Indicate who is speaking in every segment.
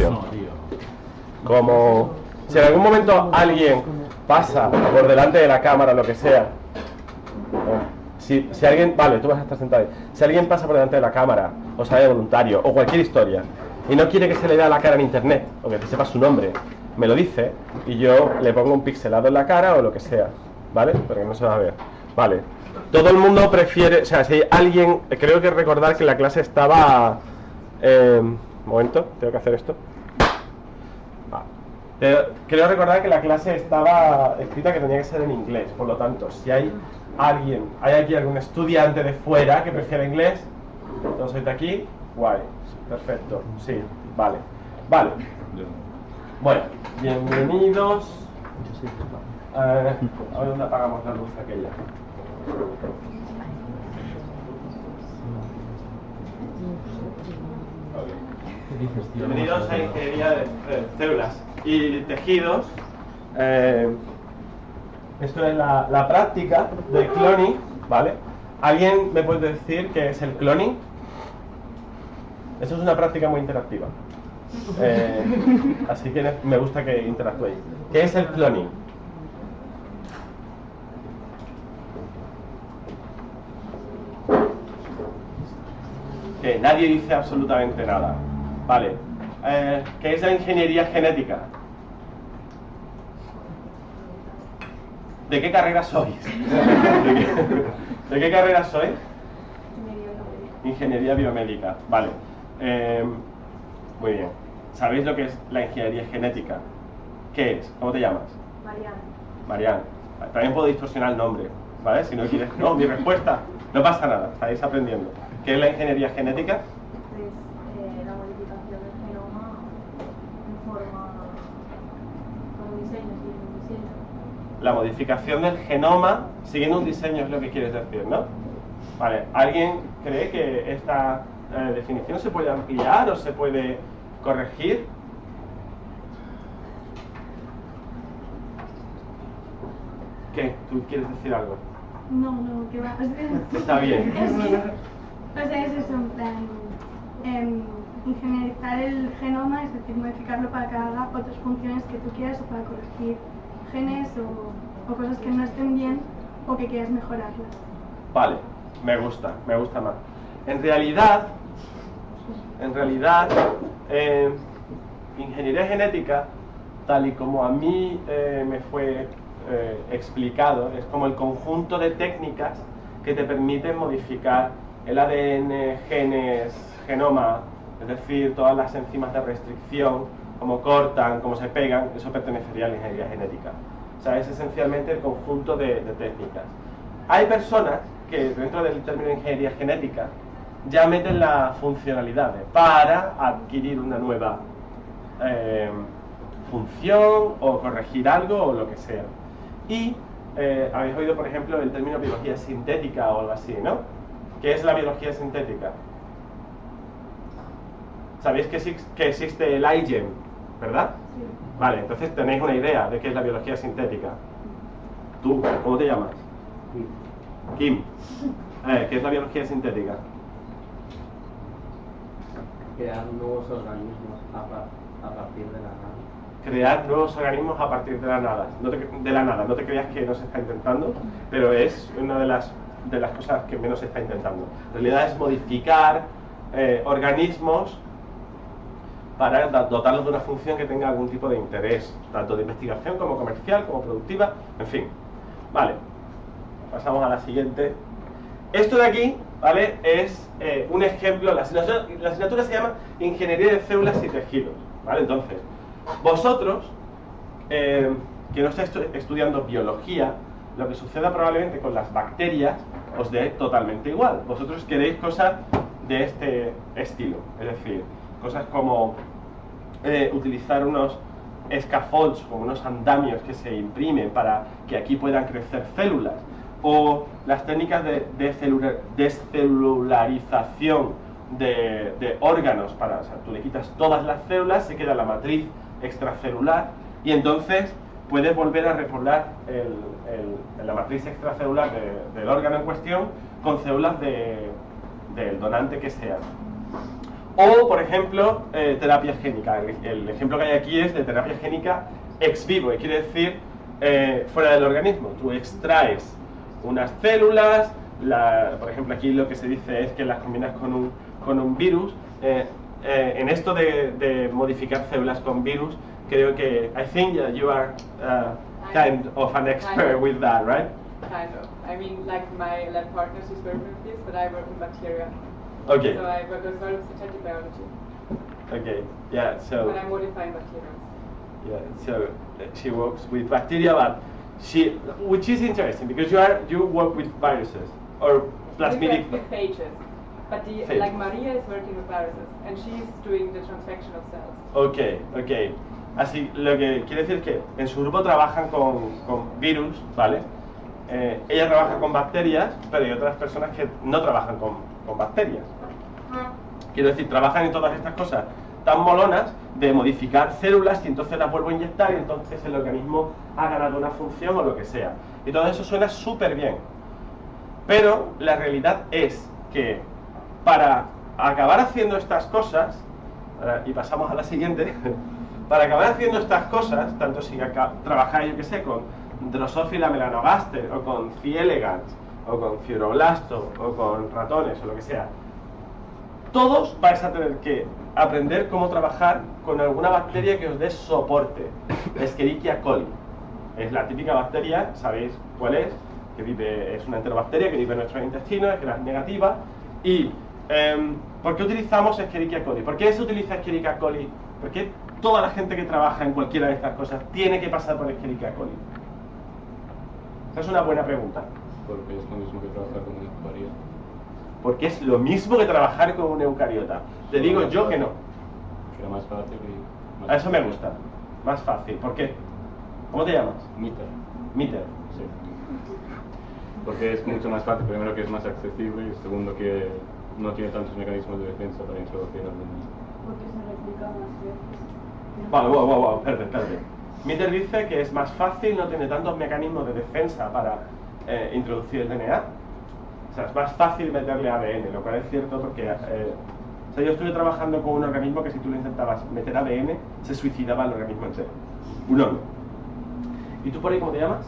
Speaker 1: información. Como si en algún momento alguien pasa por delante de la cámara o lo que sea, si alguien, vale, tú vas a estar sentado ahí. Si alguien pasa por delante de la cámara, o sale de voluntario, o cualquier historia, y no quiere que se le vea la cara en internet, o que te sepa su nombre, me lo dice, y yo le pongo un pixelado en la cara o lo que sea, ¿vale? Porque no se va a ver. Vale. Todo el mundo prefiere, o sea, si alguien, creo que recordar que la clase estaba... un momento, tengo que hacer esto. Creo recordar que la clase estaba escrita que tenía que ser en inglés, por lo tanto, si hay alguien, hay aquí algún estudiante de fuera que prefiera inglés, ¿todos sois de aquí? Guay, perfecto, sí, vale, vale. Bueno, bienvenidos. A ver dónde apagamos la luz aquella. Bienvenidos a Ingeniería de Células y Tejidos. Esto es la práctica de cloning, ¿vale? ¿Alguien me puede decir qué es el cloning? Eso es una práctica muy interactiva. Así que me gusta que interactuéis. ¿Qué es el cloning? Que nadie dice absolutamente nada. Vale. ¿Qué es la ingeniería genética? ¿De qué carrera sois? ¿De qué carrera sois? Ingeniería biomédica. Vale. Muy bien. ¿Sabéis lo que es la ingeniería genética? ¿Qué es? ¿Cómo te llamas?
Speaker 2: Mariana.
Speaker 1: Mariana. También puedo distorsionar el nombre, ¿vale? Si no quieres... No, mi respuesta. No pasa nada, estáis aprendiendo. ¿Qué es la ingeniería genética?
Speaker 2: Es la modificación del genoma en forma... con un diseño, siguiendo un diseño.
Speaker 1: La modificación del genoma siguiendo un diseño es lo que quieres decir, ¿no? Vale, ¿alguien cree que esta definición se puede ampliar o se puede corregir? ¿Qué? ¿Tú quieres decir algo?
Speaker 2: No, que va.
Speaker 1: Está bien.
Speaker 2: O sea, es eso, en plan... ingenierizar el genoma, es decir, modificarlo para que haga otras funciones que tú quieras o para corregir genes o cosas que no estén bien o que quieras mejorarlas.
Speaker 1: Vale, me gusta más. En realidad, ingeniería genética, tal y como a mí me fue explicado, es como el conjunto de técnicas que te permiten modificar el ADN, genes, genoma, es decir, todas las enzimas de restricción, cómo cortan, cómo se pegan, eso pertenecería a la ingeniería genética. O sea, es esencialmente el conjunto de técnicas. Hay personas que dentro del término ingeniería genética ya meten las funcionalidades para adquirir una nueva función o corregir algo o lo que sea. Y habéis oído, por ejemplo, el término biología sintética o algo así, ¿no? ¿Qué es la biología sintética? Sabéis que existe el iGen, ¿verdad?
Speaker 2: Sí.
Speaker 1: Vale, entonces tenéis una idea de qué es la biología sintética. ¿Tú, cómo te llamas? Kim. ¿Qué es la biología sintética?
Speaker 3: Crear nuevos organismos a partir de la nada.
Speaker 1: Crear nuevos organismos a partir de la nada. No te creas que no se está intentando, pero es una de las cosas que menos se está intentando. En realidad es modificar organismos para dotarlos de una función que tenga algún tipo de interés, tanto de investigación como comercial, como productiva, en fin. Vale, pasamos a la siguiente. Esto de aquí, ¿vale? Es un ejemplo, la asignatura se llama Ingeniería de Células y Tejidos, ¿vale? Entonces, vosotros, que no estáis estudiando biología, lo que suceda probablemente con las bacterias os dé totalmente igual. Vosotros queréis cosas de este estilo, es decir, cosas como utilizar unos scaffolds, como unos andamios que se imprimen para que aquí puedan crecer células, o las técnicas de descelularización de órganos, o sea, tú le quitas todas las células, se queda la matriz extracelular y entonces puedes volver a repoblar la matriz extracelular del órgano en cuestión con células del donante que sea. O, por ejemplo, terapia génica. El ejemplo que hay aquí es de terapia génica ex vivo, y quiere decir fuera del organismo. Tú extraes unas células, por ejemplo, aquí lo que se dice es que las combinas con un virus. En esto de modificar células con virus, creo que I think you are kind of an expert with that, right?
Speaker 4: Kind of. I mean, like my lab partner, she's working with this, but I work in bacteria.
Speaker 1: Okay.
Speaker 4: So I work as well with synthetic biology.
Speaker 1: Okay. Yeah. So.
Speaker 4: But I'm modifying bacteria.
Speaker 1: Yeah. So she works with bacteria, but which is interesting because you work with viruses or plasmidic.
Speaker 4: With phages. But like Maria is working with viruses, and she's doing the transfection of cells.
Speaker 1: Okay. Okay. Así, lo que quiere decir es que en su grupo trabajan con virus, ¿vale? Ella trabaja con bacterias, pero hay otras personas que no trabajan con bacterias. Quiero decir, trabajan en todas estas cosas tan molonas de modificar células y entonces las vuelvo a inyectar y entonces el organismo ha ganado una función o lo que sea. Y todo eso suena súper bien. Pero la realidad es que para acabar haciendo estas cosas, y pasamos a la siguiente, para acabar haciendo estas cosas, tanto si trabajáis, yo que sé, con Drosophila melanogaster, o con C. elegans, o con Fibroblasto, o con ratones, o lo que sea, todos vais a tener que aprender cómo trabajar con alguna bacteria que os dé soporte. Escherichia coli. Es la típica bacteria, sabéis cuál es, es una enterobacteria que vive en nuestros intestinos, es gram negativa. Y, ¿por qué utilizamos Escherichia coli? ¿Por qué se utiliza Escherichia coli? ¿Por qué toda la gente que trabaja en cualquiera de estas cosas tiene que pasar por Escherichia coli? Esa es una buena pregunta.
Speaker 5: Porque es lo mismo que trabajar con una eucariota.
Speaker 1: Porque es lo mismo que trabajar con un eucariota. Te digo yo que no.
Speaker 5: Que era más fácil y...
Speaker 1: A eso me gusta. Más fácil. ¿Por qué? ¿Cómo te llamas?
Speaker 5: Miter.
Speaker 1: Miter.
Speaker 5: Sí. Porque es mucho más fácil. Primero que es más accesible y segundo que no tiene tantos mecanismos de defensa para introducir al organismo.
Speaker 6: Porque se replica más veces.
Speaker 1: Wow, espérate. Miter dice que es más fácil, no tiene tantos mecanismos de defensa para introducir el DNA. O sea, es más fácil meterle ADN, lo cual es cierto porque yo estuve trabajando con un organismo que si tú le intentabas meter ADN, se suicidaba el organismo entero. Un hongo. ¿Y tú por ahí cómo te llamas?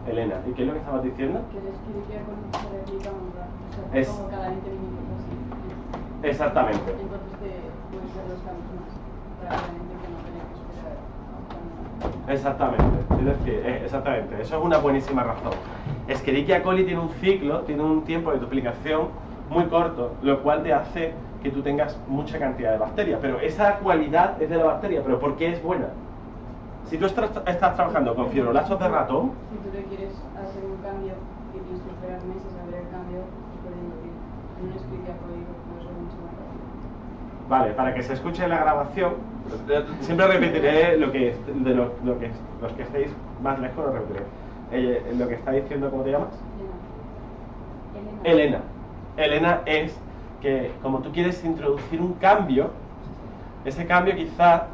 Speaker 1: Elena. ¿Y qué es lo que estabas diciendo?
Speaker 6: Que el Escherichia coli se replica muy rápido. O sea, como cada 20 minutos así.
Speaker 1: Exactamente.
Speaker 6: Entonces puedes ver los cambios más rápidamente que no tener que esperar hasta
Speaker 1: Exactamente, es decir, exactamente, eso es una buenísima razón. Escherichia coli tiene un ciclo, tiene un tiempo de duplicación muy corto, lo cual te hace que tú tengas mucha cantidad de bacterias, pero esa cualidad es de la bacteria, pero ¿por qué es buena? Si tú estás trabajando con fibroblastos de ratón...
Speaker 6: Si tú le quieres hacer un cambio que tienes que esperar meses a ver el cambio, pues puede ir en un Escherichia coli puede ser mucho más rápido.
Speaker 1: Vale, para que se escuche la grabación, siempre repetiré los que estéis más lejos, lo repetiré. Lo que está diciendo, ¿cómo te llamas? Elena. Elena es que como tú quieres introducir un cambio, ese cambio quizá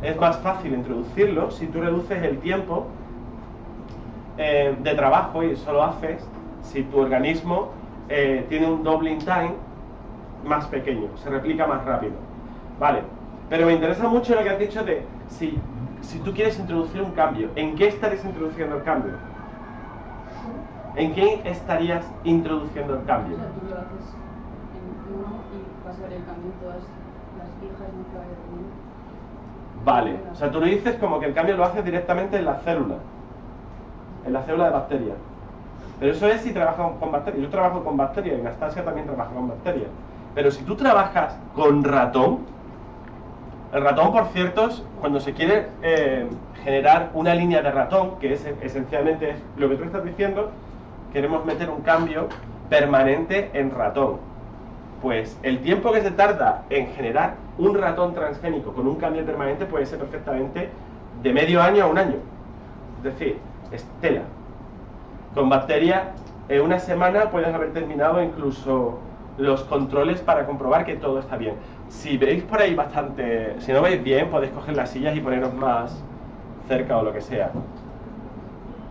Speaker 1: es más fácil introducirlo si tú reduces el tiempo de trabajo, y eso lo haces si tu organismo tiene un doubling time más pequeño, se replica más rápido. Vale, pero me interesa mucho lo que has dicho de si tú quieres introducir un cambio, ¿en qué estarías introduciendo el cambio? ¿En qué estarías introduciendo el cambio?
Speaker 6: O sea, tú lo haces en uno y vas a ver el cambio en todas las hijas no que vaya teniendo.
Speaker 1: Vale, o sea, tú lo dices como que el cambio lo haces directamente en la célula de bacteria. Pero eso es si trabajas con bacterias. Yo trabajo con bacterias y Anastasia también trabaja con bacterias. Pero si tú trabajas con ratón, el ratón, por cierto, cuando se quiere generar una línea de ratón, que es esencialmente lo que tú estás diciendo, queremos meter un cambio permanente en ratón. Pues el tiempo que se tarda en generar un ratón transgénico con un cambio permanente puede ser perfectamente de medio año a un año. Es decir, es tela. Con bacteria, en una semana puedes haber terminado incluso los controles para comprobar que todo está bien. Si veis por ahí bastante, si no veis bien, podéis coger las sillas y poneros más cerca o lo que sea.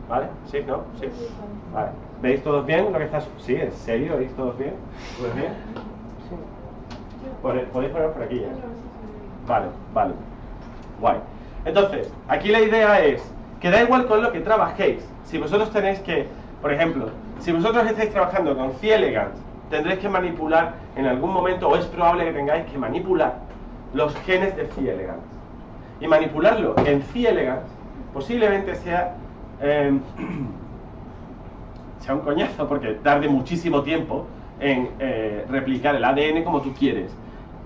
Speaker 1: ¿Vale? ¿Sí? ¿No? Sí. Vale. ¿Veis todos bien lo que está? Sí, ¿en serio? ¿Veis todos bien? ¿Pues bien? Podéis poneros por aquí, ¿eh? Vale, vale. Guay. Entonces, aquí la idea es que da igual con lo que trabajéis. Si vosotros tenéis que, por ejemplo, si vosotros estáis trabajando con C. elegans, tendréis que manipular en algún momento, o es probable que tengáis que manipular los genes de C. elegans. Y manipularlo en C. elegans posiblemente sea un coñazo, porque tarde muchísimo tiempo en replicar el ADN como tú quieres.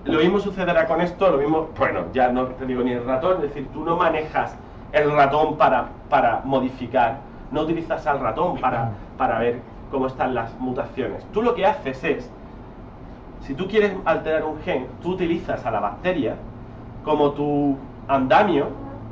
Speaker 1: Lo mismo sucederá con esto, lo mismo, bueno, ya no te digo ni el ratón, es decir, tú no manejas el ratón para modificar, no utilizas al ratón para ver cómo están las mutaciones. Tú lo que haces es, si tú quieres alterar un gen, tú utilizas a la bacteria como tu andamio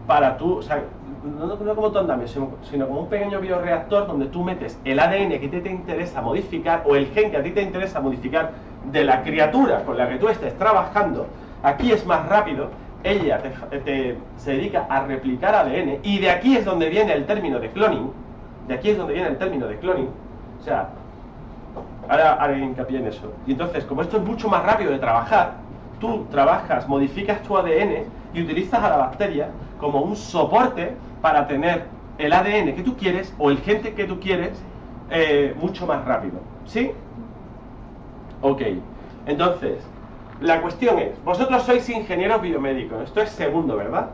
Speaker 1: para tú, o sea, no como tu andamio, sino como un pequeño bioreactor donde tú metes el ADN que te interesa modificar o el gen que a ti te interesa modificar de la criatura con la que tú estés trabajando. Aquí es más rápido, ella se dedica a replicar ADN y de aquí es donde viene el término de cloning, o sea, ahora haré hincapié en eso. Y entonces, como esto es mucho más rápido de trabajar, tú trabajas, modificas tu ADN y utilizas a la bacteria como un soporte para tener el ADN que tú quieres o el gen que tú quieres mucho más rápido. ¿Sí? Ok. Entonces, la cuestión es, vosotros sois ingenieros biomédicos, esto es segundo, ¿verdad?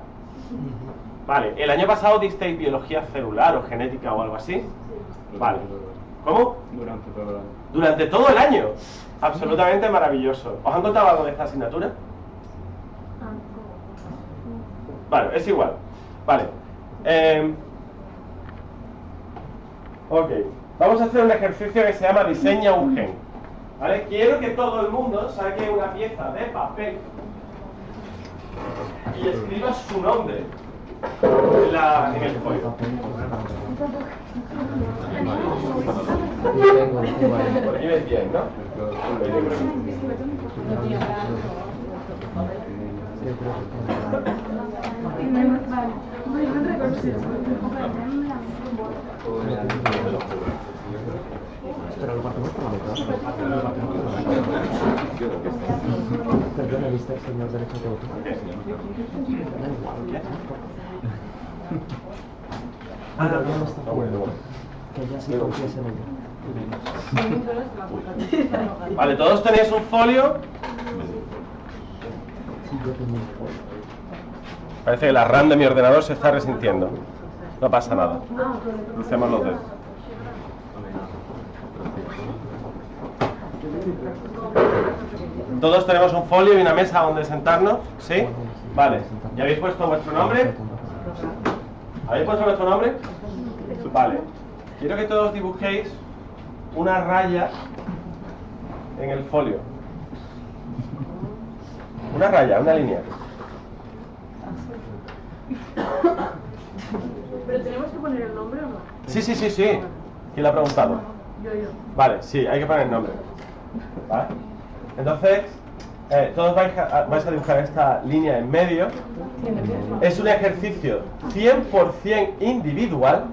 Speaker 1: Vale, el año pasado disteis biología celular o genética o algo así. Vale. ¿Cómo?
Speaker 5: Durante todo el año.
Speaker 1: Durante todo el año. Absolutamente maravilloso. ¿Os han contado algo de esta asignatura? Vale, es igual. Vale. Ok. Vamos a hacer un ejercicio que se llama diseña un gen. ¿Vale? Quiero que todo el mundo saque una pieza de papel y escriba su nombre en el folio. Por aquí ves bien, ¿no?
Speaker 7: Pero lo partimos por la mitad. Perdón, ¿viste el señor derecho de otro? Ah, no, no está bueno. Que ya se confiese en ella.
Speaker 1: Vale, ¿todos tenéis un folio?
Speaker 7: Sí, yo tengo un folio.
Speaker 1: Parece que la RAM de mi ordenador se está resintiendo. No pasa nada. Crucemos los dedos. Todos tenemos un folio y una mesa donde sentarnos, ¿sí? Vale. ¿Ya habéis puesto vuestro nombre? ¿Habéis puesto vuestro nombre? Vale. Quiero que todos dibujéis una raya en el folio. Una raya, una línea.
Speaker 2: ¿Pero tenemos que poner el nombre o no?
Speaker 1: Sí. ¿Quién lo ha preguntado?
Speaker 2: Yo.
Speaker 1: Vale, sí, hay que poner el nombre. ¿Vale? Entonces, todos vais a dibujar esta línea en medio. Es un ejercicio 100% individual,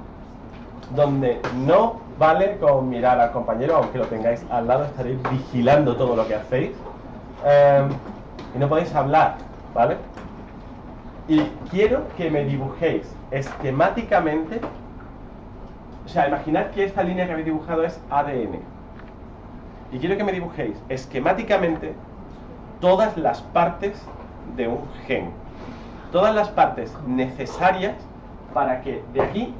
Speaker 1: donde no vale con mirar al compañero, aunque lo tengáis al lado, estaréis vigilando todo lo que hacéis. Y no podéis hablar, ¿vale? Y quiero que me dibujéis esquemáticamente, o sea, imaginad que esta línea que habéis dibujado es ADN. Y quiero que me dibujéis esquemáticamente todas las partes de un gen. Todas las partes necesarias para que de aquí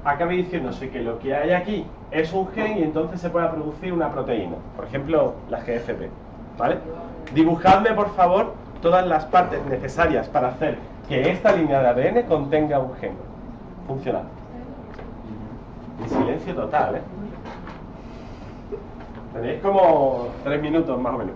Speaker 1: acabe diciéndose que lo que hay aquí es un gen y entonces se pueda producir una proteína. Por ejemplo, la GFP. ¿Vale? Dibujadme, por favor, todas las partes necesarias para hacer que esta línea de ADN contenga un gen. Funcional. Y silencio total, ¿eh? Tenéis como 3 minutos más o menos.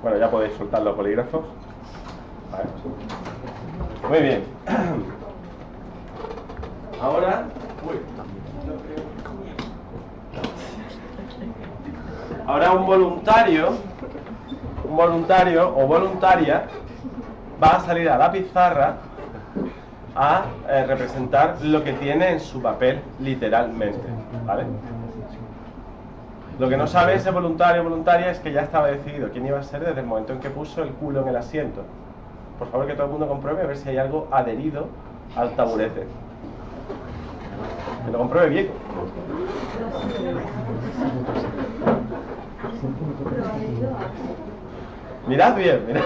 Speaker 1: Bueno, ya podéis soltar los bolígrafos. Vale. Muy bien. Ahora un voluntario o voluntaria va a salir a la pizarra a representar lo que tiene en su papel literalmente, ¿vale? Lo que no sabe ese voluntario o voluntaria es que ya estaba decidido quién iba a ser desde el momento en que puso el culo en el asiento. Por favor, que todo el mundo compruebe a ver si hay algo adherido al taburete. Que lo compruebe bien. Mirad bien, mirad.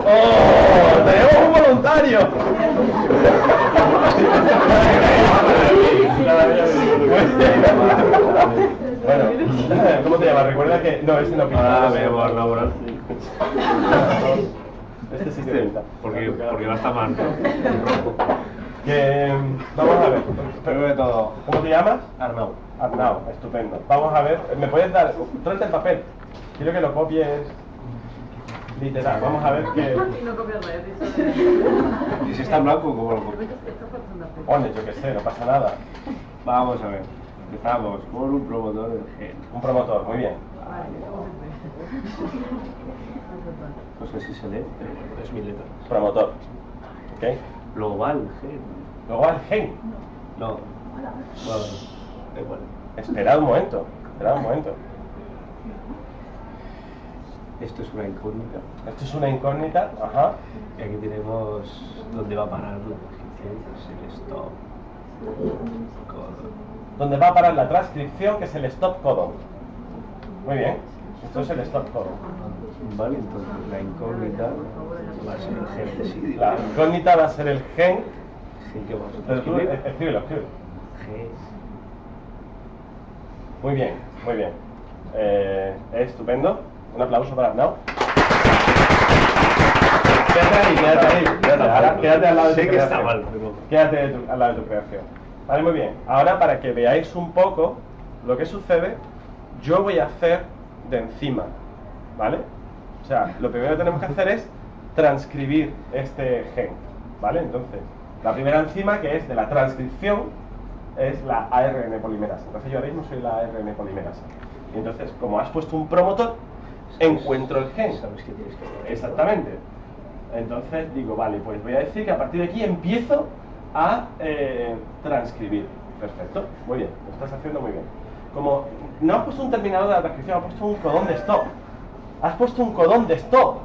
Speaker 1: ¡Oh! ¡Tenemos un voluntario! Bueno, ¿cómo te llamas? Recuerda que... No, ese no pinta.
Speaker 5: me voy a laborar, sí.
Speaker 1: Este sí que pinta.
Speaker 5: Porque va a estar mal.
Speaker 1: Que, vamos a ver.
Speaker 5: Primero de todo,
Speaker 1: ¿Cómo te llamas?
Speaker 5: Arnau.
Speaker 1: Arnau, estupendo. Vamos a ver, ¿me puedes dar? Tráete el papel. Quiero que lo copies literal. Vamos a ver qué...
Speaker 4: No copias nada,
Speaker 5: ¿Y si está en blanco, cómo lo copio?
Speaker 1: Pone, yo qué sé, no pasa nada.
Speaker 5: Vamos a ver. Empezamos con un promotor del gen.
Speaker 1: Un promotor, muy bien.
Speaker 5: No sé si se lee, pero es mi letra.
Speaker 1: Promotor. ¿Ok?
Speaker 5: Global gen.
Speaker 1: Luego al gen.
Speaker 5: No. Bueno, da igual.
Speaker 1: Esperad un momento. Esperad un momento.
Speaker 5: Esto es una incógnita.
Speaker 1: Esto es una incógnita. Ajá.
Speaker 5: Y aquí tenemos dónde va a parar la transcripción, que es el stop.
Speaker 1: Donde va a parar la transcripción, que es el stop codon. Muy bien. Esto es el stop codon.
Speaker 5: Vale, entonces la incógnita va a ser el gen decidido.
Speaker 1: La incógnita va a ser el gen.
Speaker 5: Sí, que vamos a
Speaker 1: Pero tú,
Speaker 5: escribir.
Speaker 1: escríbelo.
Speaker 5: Gen.
Speaker 1: Muy bien, muy bien. Estupendo. Un aplauso para Arnau. Quédate ahí. Ahora quédate al lado de tu
Speaker 5: Sé que está
Speaker 1: creación.
Speaker 5: mal, pero...
Speaker 1: Quédate al lado de tu creación. Vale, muy bien. Ahora, para que veáis un poco lo que sucede, yo voy a hacer de encima, ¿vale? O sea, lo primero que tenemos que hacer es transcribir este gen, ¿vale? Entonces, la primera enzima, que es de la transcripción, es la ARN polimerasa. Entonces yo ahora mismo soy la ARN polimerasa. Y entonces, como has puesto un promotor, encuentro el gen.
Speaker 5: Sabes que tienes que poner.
Speaker 1: Exactamente. Entonces digo, vale, pues voy a decir que a partir de aquí empiezo a transcribir. Perfecto, muy bien, lo estás haciendo muy bien. Como no has puesto un terminador de la transcripción, has puesto un codón de stop. Has puesto un codón de stop,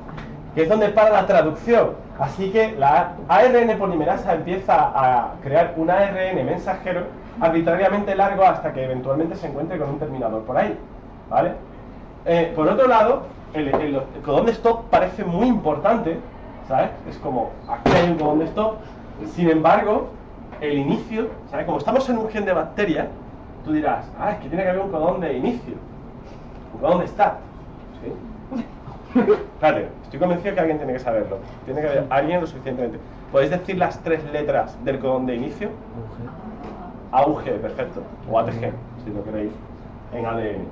Speaker 1: que es donde para la traducción. Así que la ARN polimerasa empieza a crear un ARN mensajero arbitrariamente largo hasta que eventualmente se encuentre con un terminador por ahí, ¿vale? Por otro lado, el codón de stop parece muy importante, ¿sabes? Es como, aquí hay un codón de stop. Sin embargo, el inicio, ¿sabes? Como estamos en un gen de bacteria, tú dirás, es que tiene que haber un codón de inicio, un codón de start, ¿sí? Espérate, estoy convencido que alguien tiene que saberlo. Tiene que haber alguien lo suficientemente. ¿Podéis decir las 3 letras del codón de inicio? AUG, perfecto. O ATG, si lo queréis, en ADN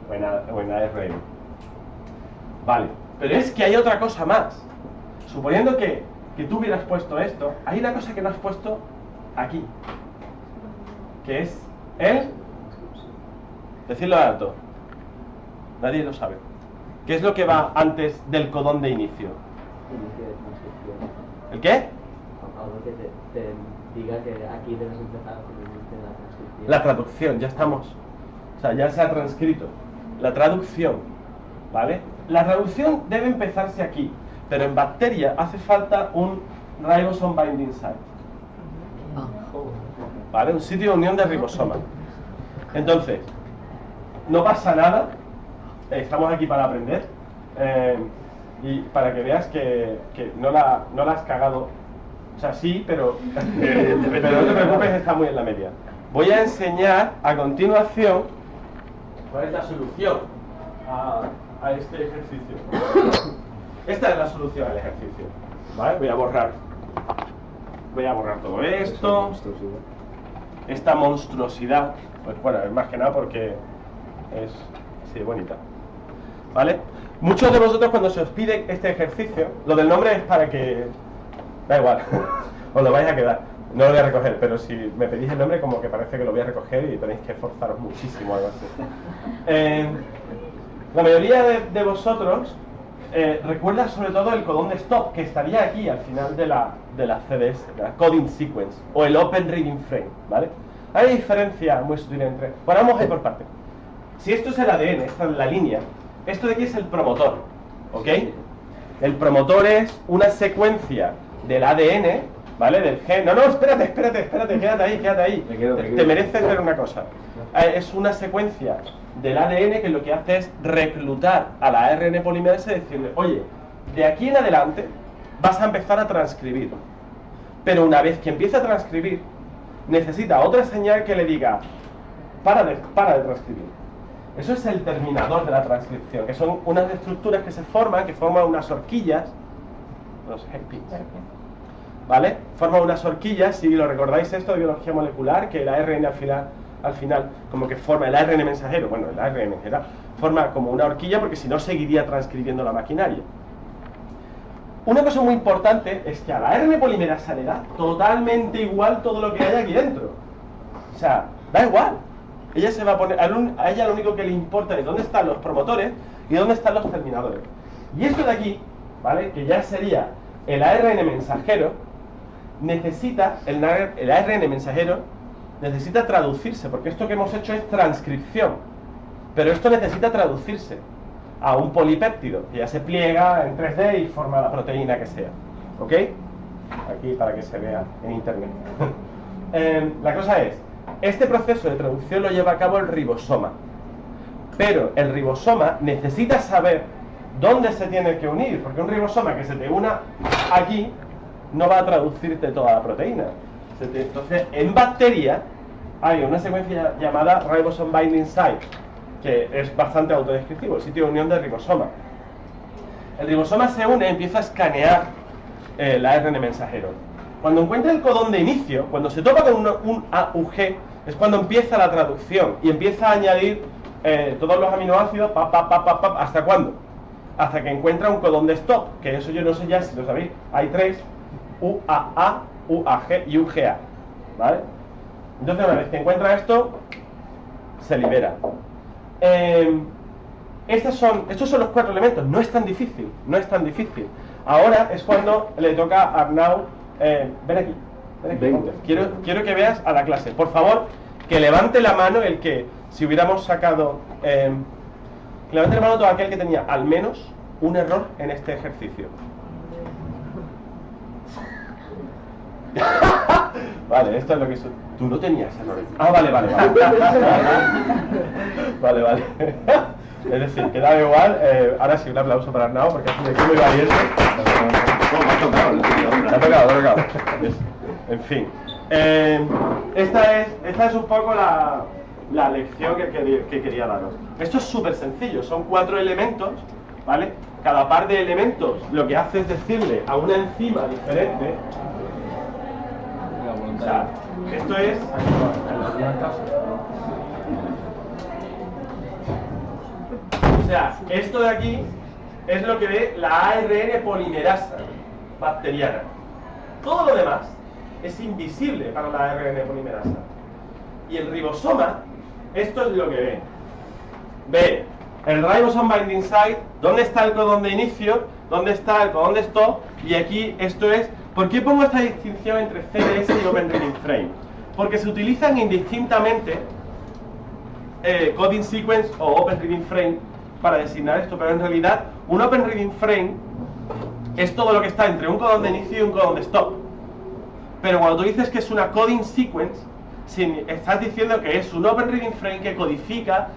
Speaker 1: o en ARN. Vale, pero es que hay otra cosa más. Suponiendo que tú hubieras puesto esto, hay una cosa que no has puesto aquí, que es el... Decidlo alto. Nadie lo sabe. ¿Qué es lo que va antes del codón de inicio?
Speaker 3: Inicio de transcripción.
Speaker 1: ¿El qué?
Speaker 3: Algo que te diga que aquí debes empezar con el inicio de la transcripción.
Speaker 1: La traducción, ya estamos. O sea, ya se ha transcrito. La traducción, ¿vale? La traducción debe empezarse aquí, pero en bacteria hace falta un ribosome binding site. ¿Vale? Un sitio de unión de ribosoma. Entonces, no pasa nada. Estamos aquí para aprender. Y para que veas que no la has cagado. O sea, sí, pero no te preocupes, está muy en la media. Voy a enseñar a continuación cuál es la solución a este ejercicio. Esta es la solución al ejercicio. ¿Vale? Voy a borrar todo esto. Esta monstruosidad. Pues bueno, es más que nada porque es así de bonita. ¿Vale? Muchos de vosotros, cuando se os pide este ejercicio, lo del nombre es para que... Da igual, os lo vais a quedar. No lo voy a recoger, pero si me pedís el nombre, como que parece que lo voy a recoger y tenéis que esforzaros muchísimo, algo así. La mayoría de vosotros recuerda sobre todo el codón de stop, que estaría aquí al final de la CDS, de la Coding Sequence, o el Open Reading Frame, ¿vale? Hay diferencia muy sutil entre... Bueno, vamos a ir por partes. Si esto es el ADN, esta es la línea, esto de aquí es el promotor, ¿ok? El promotor es una secuencia del ADN, ¿vale? Del gen... No, espérate, quédate ahí. Te mereces ver una cosa. Es una secuencia del ADN que lo que hace es reclutar a la ARN polimerasa y decirle, oye, de aquí en adelante vas a empezar a transcribir. Pero una vez que empieza a transcribir, necesita otra señal que le diga, para de transcribir. Eso es el terminador de la transcripción, que son unas estructuras que se forman, que forman unas horquillas, los hairpins, ¿vale? Forman unas horquillas, si lo recordáis esto de biología molecular, que el ARN al final, como que forma el ARN mensajero, bueno, el ARN en general, forma como una horquilla porque si no seguiría transcribiendo la maquinaria. Una cosa muy importante es que a la ARN polimerasa le da totalmente igual todo lo que hay aquí dentro. O sea, da igual. Ella se va a poner, a ella lo único que le importa es dónde están los promotores y dónde están los terminadores. Y esto de aquí, ¿vale? Que ya sería el ARN mensajero, necesita, el ARN mensajero necesita traducirse, porque esto que hemos hecho es transcripción. Pero esto necesita traducirse a un polipéptido, que ya se pliega en 3D y forma la proteína que sea. ¿Ok? Aquí para que se vea en internet. La cosa es, este proceso de traducción lo lleva a cabo el ribosoma. Pero el ribosoma necesita saber dónde se tiene que unir, porque un ribosoma que se te una aquí no va a traducirte toda la proteína. Entonces, en bacteria hay una secuencia llamada ribosome binding site, que es bastante autodescriptivo, el sitio de unión del ribosoma. El ribosoma se une y empieza a escanear el ARN mensajero. Cuando encuentra el codón de inicio, cuando se topa con un AUG, es cuando empieza la traducción y empieza a añadir todos los aminoácidos, ¿hasta cuándo? Hasta que encuentra un codón de stop, que eso yo no sé ya si lo sabéis. Hay 3, UAA, UAG y UGA, ¿vale? Entonces una vez que encuentra esto, se libera. Estos son los 4 elementos, no es tan difícil, Ahora es cuando le toca a Arnau, ven aquí, quiero que veas a la clase. Por favor, que levante la mano el que, si hubiéramos sacado, que levante la mano todo aquel que tenía al menos un error en este ejercicio. Vale, esto es lo que hizo. Tú no tenías errores. Ah, vale. Vale. Es decir, que da igual. Ahora sí, un aplauso para Arnau, porque así de cómo iba a ir esto. Me ha tocado. En fin. Esta es un poco la lección que quería daros. Esto es súper sencillo. Son 4 elementos, ¿vale? Cada par de elementos lo que hace es decirle a una enzima diferente. O sea, esto es... O sea, esto de aquí es lo que ve la ARN polimerasa bacteriana. Todo lo demás es invisible para la ARN polimerasa. Y el ribosoma, esto es lo que ve. Ve el ribosome binding site, dónde está el codón de inicio, dónde está el codón de stop, y aquí esto es... ¿Por qué pongo esta distinción entre CDS y Open Reading Frame? Porque se utilizan indistintamente Coding Sequence o Open Reading Frame para designar esto, pero en realidad un Open Reading Frame es todo lo que está entre un codón de inicio y un codón de stop. Pero cuando tú dices que es una Coding Sequence, estás diciendo que es un Open Reading Frame que codifica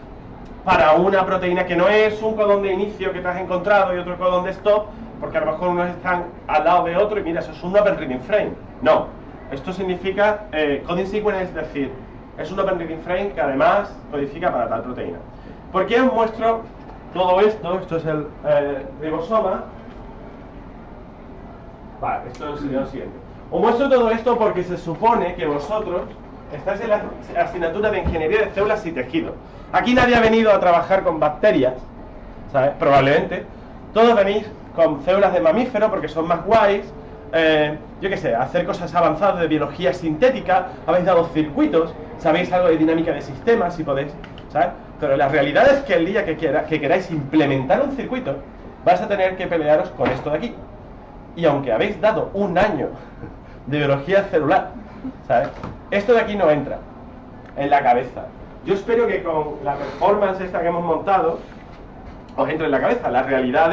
Speaker 1: para una proteína que no es un codón de inicio que te has encontrado y otro codón de stop, porque a lo mejor unos están al lado de otro y mira, eso es un Open Reading Frame. No, esto significa Coding Sequence, es decir, es un Open Reading Frame que además codifica para tal proteína. ¿Por qué os muestro todo esto? Esto es el ribosoma. Vale, esto sería lo siguiente. Os muestro todo esto porque se supone que vosotros estáis en la asignatura de Ingeniería de Células y Tejidos. Aquí nadie ha venido a trabajar con bacterias, ¿sabes? Probablemente. Todos venís con células de mamífero porque son más guays, yo qué sé, hacer cosas avanzadas de biología sintética, habéis dado circuitos, sabéis algo de dinámica de sistemas, si podéis, ¿sabes? Pero la realidad es que el día que queráis implementar un circuito, vais a tener que pelearos con esto de aquí. Y aunque habéis dado un año de biología celular, ¿sabes? Esto de aquí no entra en la cabeza. Yo espero que con la performance esta que hemos montado os entre en la cabeza. La realidad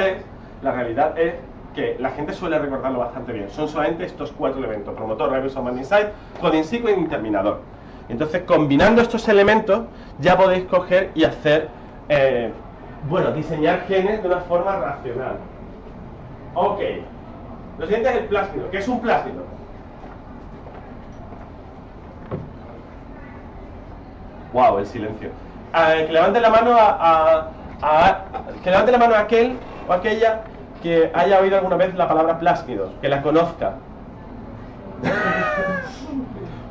Speaker 1: es que la gente suele recordarlo bastante bien. Son solamente estos 4 elementos: promotor, ribosome, inside, coding sequence y terminador. Entonces, combinando estos elementos, ya podéis coger y hacer, diseñar genes de una forma racional. Ok. Lo siguiente es el plásmido. ¿Qué es un plásmido? Wow, el silencio. Que levante la mano que levante la mano aquel o aquella que haya oído alguna vez la palabra plásmidos, que la conozca.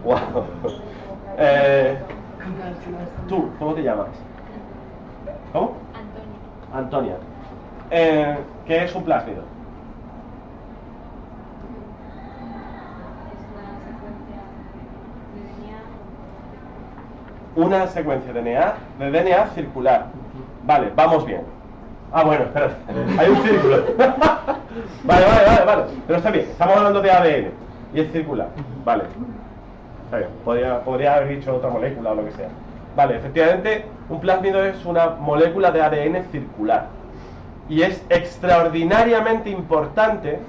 Speaker 1: Wow. Tú, ¿cómo te llamas? ¿Cómo? Antonia. ¿Qué es un plásmido? Una secuencia de DNA circular. Vale, vamos bien. Bueno, espérate. Hay un círculo. Vale. Pero está bien, estamos hablando de ADN. Y es circular. Vale. Está bien. Podría haber dicho otra molécula o lo que sea. Vale, efectivamente, un plásmido es una molécula de ADN circular. Y es extraordinariamente importante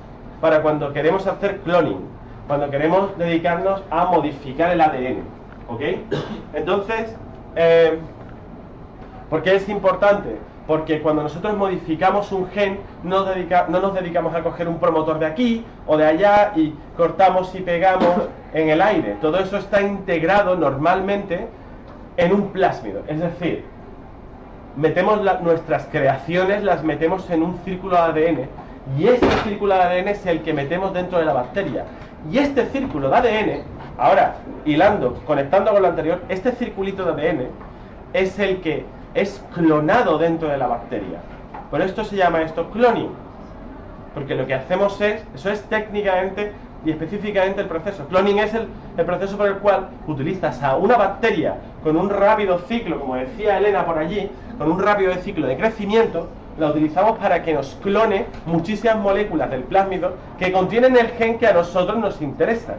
Speaker 1: para cuando queremos hacer cloning. Cuando queremos dedicarnos a modificar el ADN. ¿Ok? Entonces, ¿por qué es importante? Porque cuando nosotros modificamos un gen, no nos dedicamos a coger un promotor de aquí o de allá y cortamos y pegamos en el aire. Todo eso está integrado normalmente en un plásmido. Es decir, metemos nuestras creaciones, las metemos en un círculo de ADN, y este círculo de ADN es el que metemos dentro de la bacteria. Y este círculo de ADN, ahora, conectando con lo anterior, este circulito de ADN es el que es clonado dentro de la bacteria. Por esto se llama esto cloning. Porque lo que hacemos eso es técnicamente y específicamente el proceso. Cloning es el proceso por el cual utilizas a una bacteria con un rápido ciclo, como decía Elena por allí, con un rápido ciclo de crecimiento, la utilizamos para que nos clone muchísimas moléculas del plásmido que contienen el gen que a nosotros nos interesa.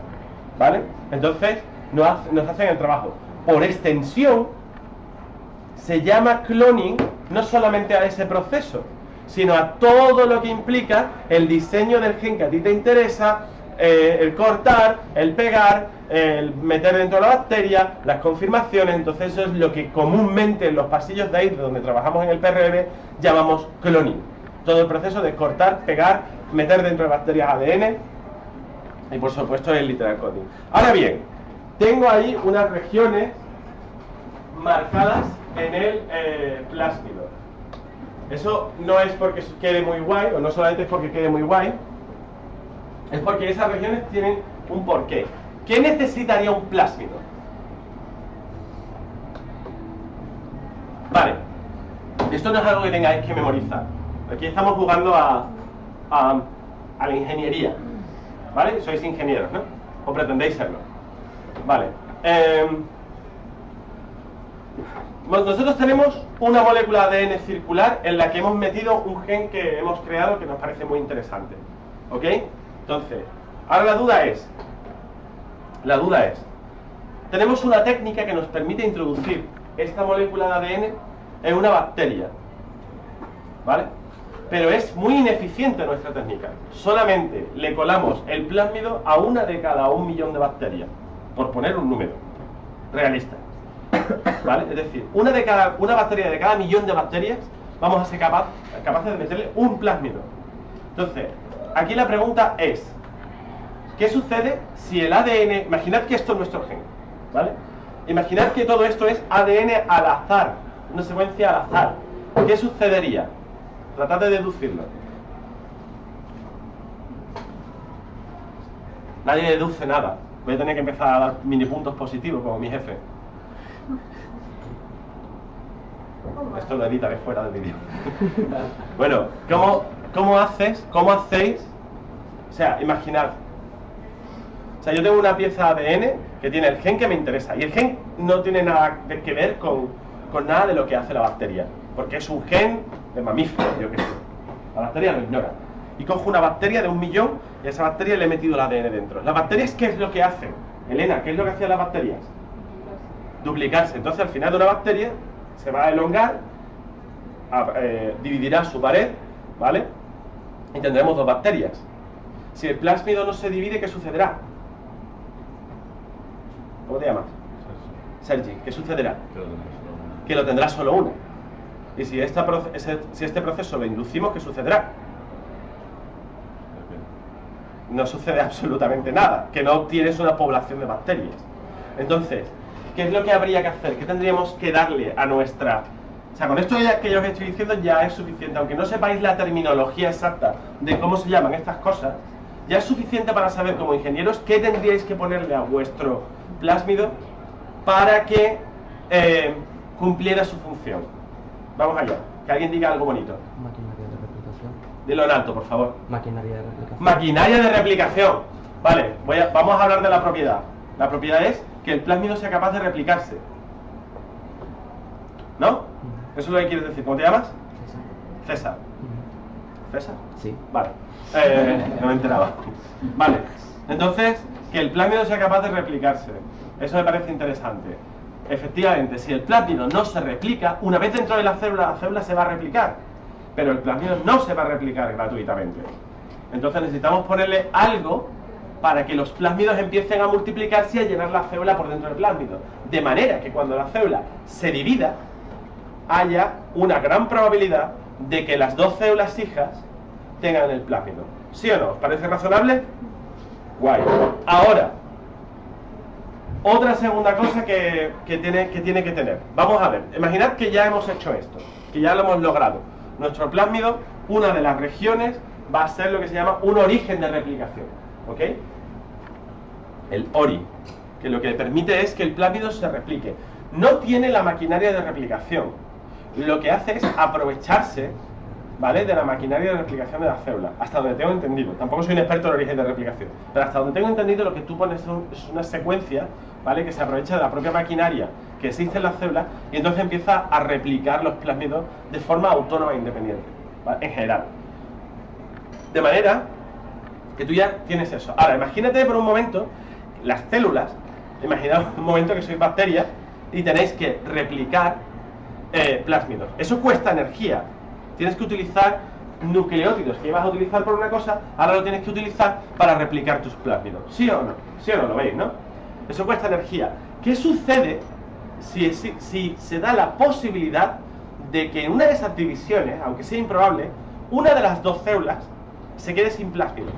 Speaker 1: ¿Vale? Entonces nos hacen el trabajo. Por extensión, se llama cloning no solamente a ese proceso, sino a todo lo que implica el diseño del gen que a ti te interesa, el cortar, el pegar, el meter dentro de la bacteria, las confirmaciones. Entonces eso es lo que comúnmente en los pasillos de ahí, donde trabajamos en el PRB, llamamos cloning. Todo el proceso de cortar, pegar, meter dentro de bacterias ADN y por supuesto el literal coding. Ahora bien, tengo ahí unas regiones marcadas en el plásmido. Eso no es porque quede muy guay, o no solamente es porque quede muy guay, es porque esas regiones tienen un porqué. ¿Qué necesitaría un plásmido? Vale, esto no es algo que tengáis que memorizar. Aquí estamos jugando a la ingeniería, ¿vale? Sois ingenieros, ¿no? O pretendéis serlo. Vale. Nosotros tenemos una molécula de ADN circular en la que hemos metido un gen que hemos creado que nos parece muy interesante. ¿Ok? Entonces, ahora la duda es, tenemos una técnica que nos permite introducir esta molécula de ADN en una bacteria, ¿vale? Pero es muy ineficiente nuestra técnica. Solamente le colamos el plásmido a una de cada 1 millón de bacterias, por poner un número realista, ¿vale? Es decir, una bacteria de cada 1 millón de bacterias vamos a ser capaces de meterle un plásmido. Entonces, aquí la pregunta es, ¿qué sucede si el ADN... Imaginad que esto es nuestro gen, ¿vale? Imaginad que todo esto es ADN al azar, una secuencia al azar. ¿Qué sucedería? Tratad de deducirlo. Nadie deduce nada. Voy a tener que empezar a dar mini puntos positivos como mi jefe. Esto lo editaré fuera del vídeo. Bueno, ¿cómo hacéis? O sea, imaginad, sea, yo tengo una pieza ADN que tiene el gen que me interesa y el gen no tiene nada que ver con nada de lo que hace la bacteria, porque es un gen de mamífero, yo qué sé. La bacteria lo ignora. Y cojo una bacteria de 1 millón y a esa bacteria le he metido el ADN dentro. ¿Las bacterias qué es lo que hacen? Elena, ¿qué es lo que hacían las bacterias? Duplicarse. Entonces al final de una bacteria se va a elongar, dividirá su pared, ¿vale? Y tendremos 2 bacterias. Si el plásmido no se divide, ¿qué sucederá? ¿Cómo te llamas? Sergi, ¿qué sucederá? Que lo tendrá solo una. Y si este proceso lo inducimos, ¿qué sucederá? No sucede absolutamente nada, que no obtienes una población de bacterias. Entonces, ¿qué es lo que habría que hacer? ¿Qué tendríamos que darle a nuestra...? O sea, con esto ya que yo os estoy diciendo ya es suficiente, aunque no sepáis la terminología exacta de cómo se llaman estas cosas, ya es suficiente para saber como ingenieros qué tendríais que ponerle a vuestro plásmido para que cumpliera su función. Vamos allá, que alguien diga algo bonito.
Speaker 7: Maquinaria de replicación.
Speaker 1: Dilo en alto, por favor.
Speaker 7: Maquinaria de replicación.
Speaker 1: Maquinaria de replicación. Vale, vamos a hablar de la propiedad. La propiedad es que el plásmido sea capaz de replicarse. ¿No? Eso es lo que quieres decir. ¿Cómo te llamas? César. ¿César?
Speaker 7: Sí.
Speaker 1: Vale. No me enteraba. Vale. Entonces, que el plásmido sea capaz de replicarse. Eso me parece interesante. Efectivamente, si el plásmido no se replica, una vez dentro de la célula se va a replicar. Pero el plásmido no se va a replicar gratuitamente. Entonces necesitamos ponerle algo para que los plásmidos empiecen a multiplicarse y a llenar la célula por dentro del plásmido. De manera que cuando la célula se divida, haya una gran probabilidad de que las 2 células hijas tengan el plásmido. ¿Sí o no? ¿Os parece razonable? Guay. Ahora, otra segunda cosa que tiene que tener. Vamos a ver, imaginad que ya hemos hecho esto, que ya lo hemos logrado. Nuestro plásmido, una de las regiones, va a ser lo que se llama un origen de replicación. ¿Ok? El ORI, que lo que permite es que el plásmido se replique. No tiene la maquinaria de replicación. Lo que hace es aprovecharse, ¿vale?, de la maquinaria de replicación de la célula, hasta donde tengo entendido. Tampoco soy un experto en el origen de replicación, pero hasta donde tengo entendido lo que tú pones es una secuencia, ¿vale?, que se aprovecha de la propia maquinaria que existe en la célula y entonces empieza a replicar los plásmidos de forma autónoma e independiente, ¿vale?, en general. De manera que tú ya tienes eso. Ahora, imagínate por un momento las células, imaginaos un momento que sois bacterias y tenéis que replicar plásmidos. Eso cuesta energía. Tienes que utilizar nucleótidos que ibas a utilizar por una cosa, ahora lo tienes que utilizar para replicar tus plásmidos. ¿Sí o no? ¿Sí o no? Lo veis, ¿no? Eso cuesta energía. ¿Qué sucede si se da la posibilidad de que en una de esas divisiones, aunque sea improbable, una de las 2 células se quede sin plásmido?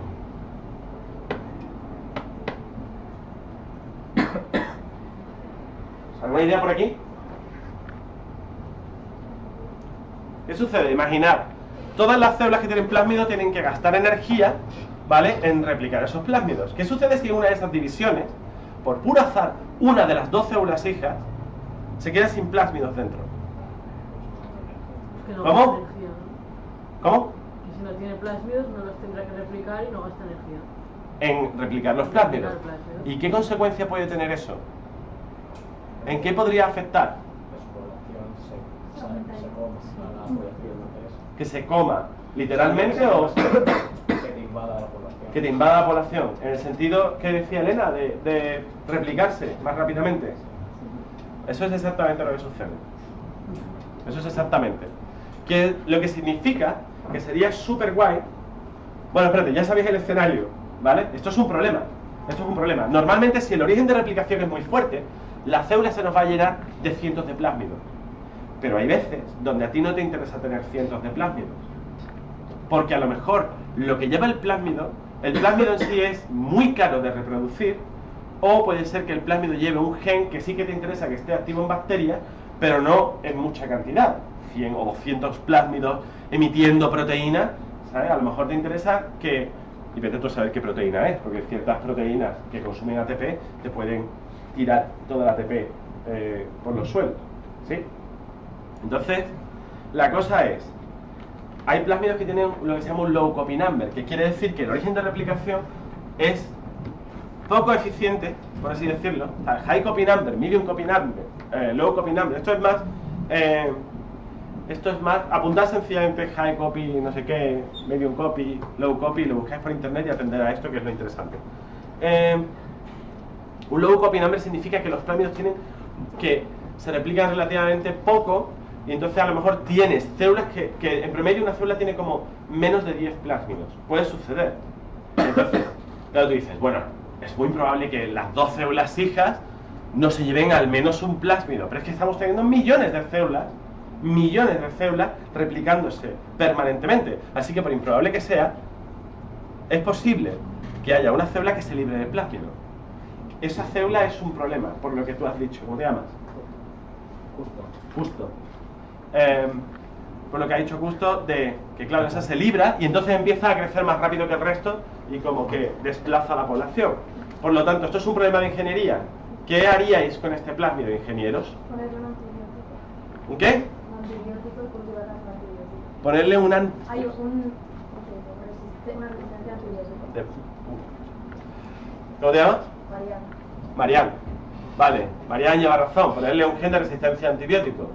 Speaker 1: ¿Alguna idea por aquí? ¿Qué sucede? Imaginad, todas las células que tienen plásmido tienen que gastar energía, ¿vale?, en replicar esos plásmidos. ¿Qué sucede si en una de esas divisiones, por puro azar, una de las 2 células hijas se queda sin plásmidos dentro?
Speaker 8: Que no
Speaker 1: ¿Cómo?
Speaker 8: gasta energía, ¿no?
Speaker 1: ¿Cómo?
Speaker 8: Que si no tiene plásmidos no los tendrá que replicar y no gasta energía.
Speaker 1: En replicar los plásmidos.
Speaker 8: Replicar plásmidos.
Speaker 1: ¿Y qué consecuencia puede tener eso? ¿En qué podría afectar? Que se coma, literalmente, o que te invada la población, en el sentido que decía Elena, de replicarse más rápidamente. Eso es exactamente lo que sucede. Eso es exactamente. Que lo que significa que sería súper guay. Bueno, espérate, ya sabéis el escenario, ¿vale? Esto es un problema. Esto es un problema. Normalmente, si el origen de replicación es muy fuerte, la célula se nos va a llenar de cientos de plásmidos. Pero hay veces donde a ti no te interesa tener cientos de plásmidos. Porque a lo mejor lo que lleva el plásmido en sí es muy caro de reproducir, o puede ser que el plásmido lleve un gen que sí que te interesa que esté activo en bacterias, pero no en mucha cantidad. 100 o 200 plásmidos emitiendo proteína, ¿sabes? A lo mejor te interesa que... Y vete tú a saber qué proteína es, porque ciertas proteínas que consumen ATP te pueden tirar toda la ATP por los suelos, ¿sí? Entonces, la cosa es, hay plásmidos que tienen lo que se llama un low copy number, que quiere decir que el origen de replicación es poco eficiente, por así decirlo. O sea, high copy number, medium copy number, low copy number. Esto es más apuntar sencillamente high copy, no sé qué, medium copy, low copy, lo buscáis por internet y atender a esto, que es lo interesante. Un low copy number significa que los plásmidos que se replican relativamente poco, y entonces a lo mejor tienes células que en promedio una célula tiene como menos de 10 plásmidos. Puede suceder. Entonces, claro, tú dices, bueno, es muy probable que las dos células hijas no se lleven al menos un plásmido, pero es que estamos teniendo millones de células replicándose permanentemente. Así que por improbable que sea, es posible que haya una célula que se libre de plásmido. Esa célula es un problema, por lo que tú has dicho. ¿Cómo te llamas? Justo. Por lo que ha dicho Justo, de que claro, esa se libra y entonces empieza a crecer más rápido que el resto y como que desplaza a la población. Por lo tanto, esto es un problema de ingeniería. ¿Qué haríais con este plásmido, ingenieros?
Speaker 2: Ponerle un antibiótico.
Speaker 1: ¿Un qué?
Speaker 2: Un antibiótico y cultivar el antibiótico.
Speaker 1: Ponerle
Speaker 2: Hay una resistencia a antibióticos.
Speaker 1: ¿Cómo te llamas?
Speaker 2: Mariana.
Speaker 1: Marian. Vale, Marian lleva razón. Ponerle un gen de resistencia a antibióticos.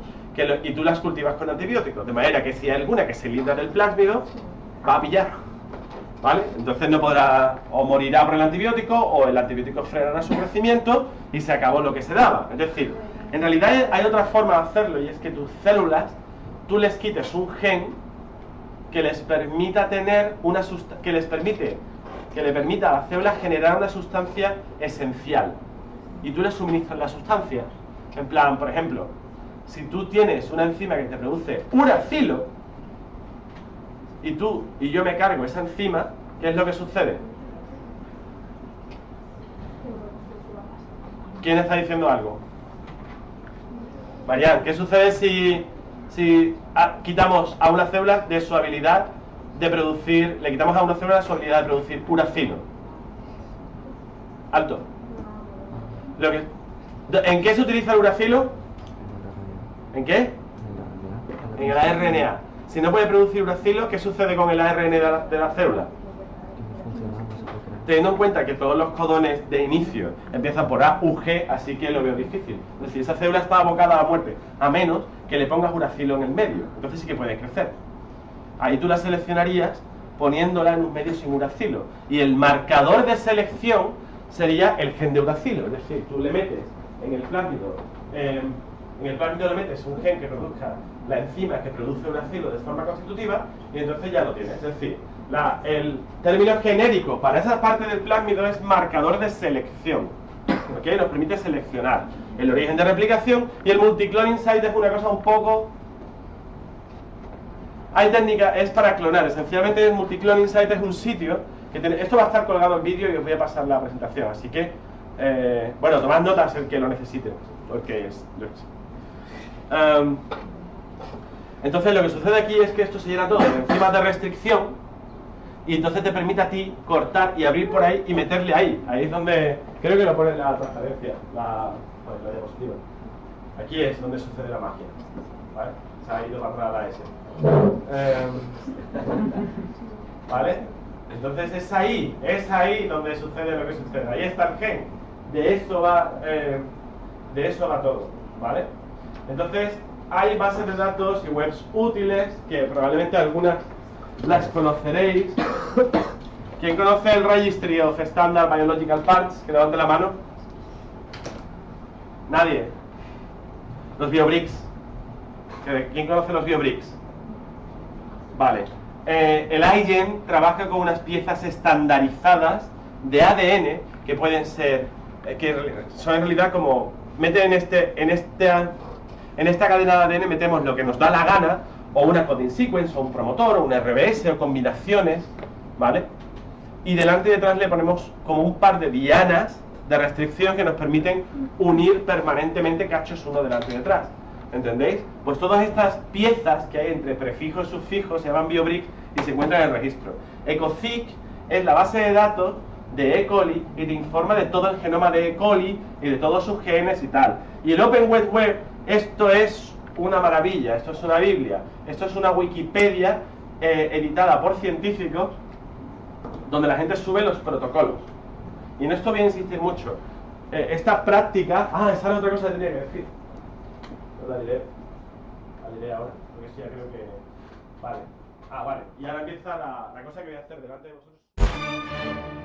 Speaker 1: Y tú las cultivas con antibióticos. De manera que si hay alguna que se libra del plásmido, va a pillar. ¿Vale? Entonces no podrá, o morirá por el antibiótico, o el antibiótico frenará su crecimiento y se acabó lo que se daba. Es decir, en realidad hay otra forma de hacerlo, y es que tus células, tú les quites un gen que les permita tener una sustancia, que le permita a la célula generar una sustancia esencial. Y tú le suministras la sustancia. En plan, por ejemplo, si tú tienes una enzima que te produce uracilo, y yo me cargo esa enzima, ¿qué es lo que sucede? ¿Quién está diciendo algo? Marian, ¿qué sucede si quitamos a una célula de su habilidad de producir, le quitamos a una célula su habilidad de producir uracilo? Alto. ¿En qué se utiliza el uracilo? ¿En qué? En el ARNA. Si no puede producir uracilo, ¿qué sucede con el ARN de la célula? Teniendo en cuenta que todos los codones de inicio empiezan por A, U, G, así que lo veo difícil. Es decir, esa célula está abocada a la muerte, a menos que le pongas uracilo en el medio. Entonces sí que puede crecer. Ahí tú la seleccionarías poniéndola en un medio sin uracilo. Y el marcador de selección sería el gen de uracilo. Es decir, tú le metes en el plásmido, le metes un gen que produzca la enzima que produce uracilo de forma constitutiva, y entonces ya lo tienes. Es decir, el término genérico para esa parte del plásmido es marcador de selección. ¿Ok? Nos permite seleccionar el origen de replicación, y el multicloning site es una cosa un poco... Hay técnica, es para clonar. Esencialmente el multicloning site es un sitio que esto va a estar colgado en vídeo y os voy a pasar la presentación, así que bueno, tomad notas el que lo necesite, porque es... entonces lo que sucede aquí es que esto se llena todo de enzimas de restricción, y entonces te permite a ti cortar y abrir por ahí y meterle ahí. Ahí es donde, creo que lo pone en la transparencia, la diapositiva. Aquí es donde sucede la magia, ¿vale? Se ha ido para atrás la S. ¿Vale? Entonces es ahí donde sucede lo que sucede. Ahí está el gen. De eso va todo, ¿vale? Entonces hay bases de datos y webs útiles que probablemente algunas las conoceréis. ¿Quién conoce el Registry of Standard Biological Parts? Que levante la mano. ¿Nadie? Los BioBricks. ¿Quién conoce los BioBricks? Vale. El iGen trabaja con unas piezas estandarizadas de ADN que pueden ser, que son en realidad como, meten en esta cadena de ADN metemos lo que nos da la gana, o una coding sequence, o un promotor, o un RBS, o combinaciones, ¿vale? Y delante y detrás le ponemos como un par de dianas de restricción que nos permiten unir permanentemente cachos uno delante y detrás. ¿Entendéis? Pues todas estas piezas que hay entre prefijos y sufijos se llaman BioBricks y se encuentran en el registro. EcoSeq es la base de datos de E. coli y te informa de todo el genoma de E. coli y de todos sus genes y tal. Y el Open Web, esto es una maravilla, esto es una Biblia, esto es una Wikipedia editada por científicos donde la gente sube los protocolos. Y en esto voy a insistir mucho. Esta práctica... esa era otra cosa que tenía que decir. La diré ahora, porque sí, ya creo que... Vale. Vale. Y ahora empieza la cosa que voy a hacer delante de vosotros.